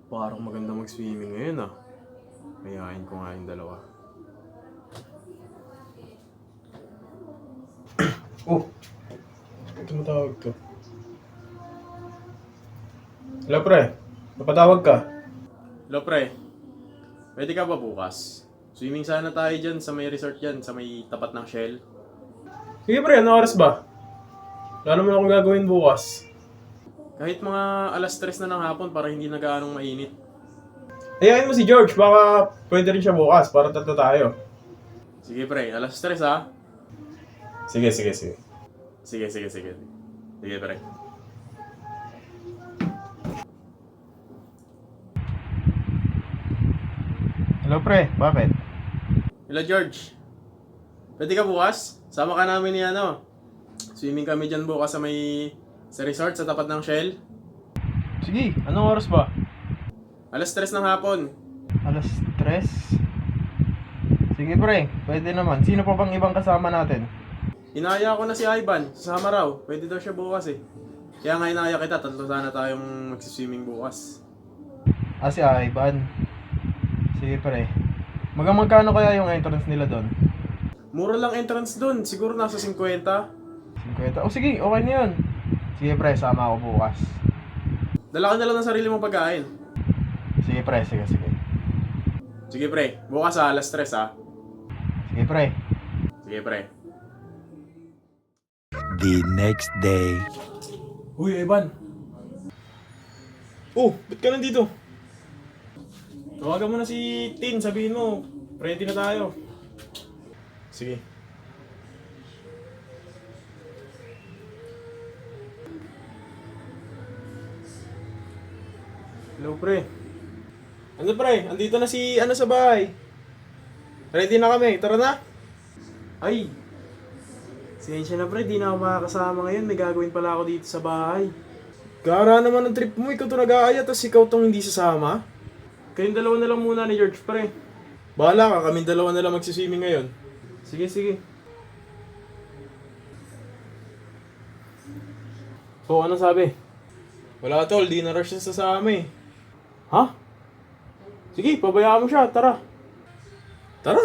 Parang maganda mag-swimming ngayon ah. Mayayain ko nga yung dalawa. Oh! Tumatawag to. Hello pre, napatawag ka. Hello pre, pwede ka ba bukas? Swimming sana tayo dyan sa may resort dyan, sa may tapat ng Shell. Sige pre, ano oras ba? Wala naman akong gagawin bukas. Kahit mga alas 3 na ng hapon para hindi na gaanong mainit. Ayayin mo si George, baka pwede rin siya bukas para tatlo tayo. Sige pre, alas 3 ha? Sige. Sige pre. Hello pre, bakit? Hello George. Pwede ka bukas? Sama ka namin ni swimming kami dyan bukas sa resort sa tapat ng Shell. Sige, anong oras ba? Alas 3 ng hapon. Alas 3? Sige pre, pwede naman. Sino pa bang ibang kasama natin? Inaya ko na si Ivan, sasama raw. Pwede daw siya bukas eh. Kaya nga inaya kita, tatlo sana tayong magsiswimming bukas. Si Ivan. Sige pre. Magkano kaya yung entrance nila doon? Mura lang entrance doon, siguro nasa 50. 50? O sige, okay na yun. Sige pre, sama ako bukas. Dala ka na lang ng sarili mong pagkain. Sige pre, sige. Sige pre, bukas alas 3 ha. Sige pre. Sige pre. The next day. Uy, Evan. Oh, ba't ka nandito? Tawagan mo na si Tin, sabihin mo, ready na tayo. Sige. Hello, pre. Ano, pre? Andito na si sa bahay. Ready na kami. Tara na. Ay. Sensya na, pre. Di na ako makakasama ngayon. May gagawin pala ako dito sa bahay. Gara naman ang trip mo. Ikaw to nag-aaya, tapos ikaw tong hindi sasama. Kayong dalawa na lang muna ni George, pre. Bahala ka. Kaming dalawa na lang magsiswimming ngayon. Sige. So, anong sabi? Wala tol. Di na rush siya sasama eh. Ha? Sige, pabayaan mo siya. Tara. Tara.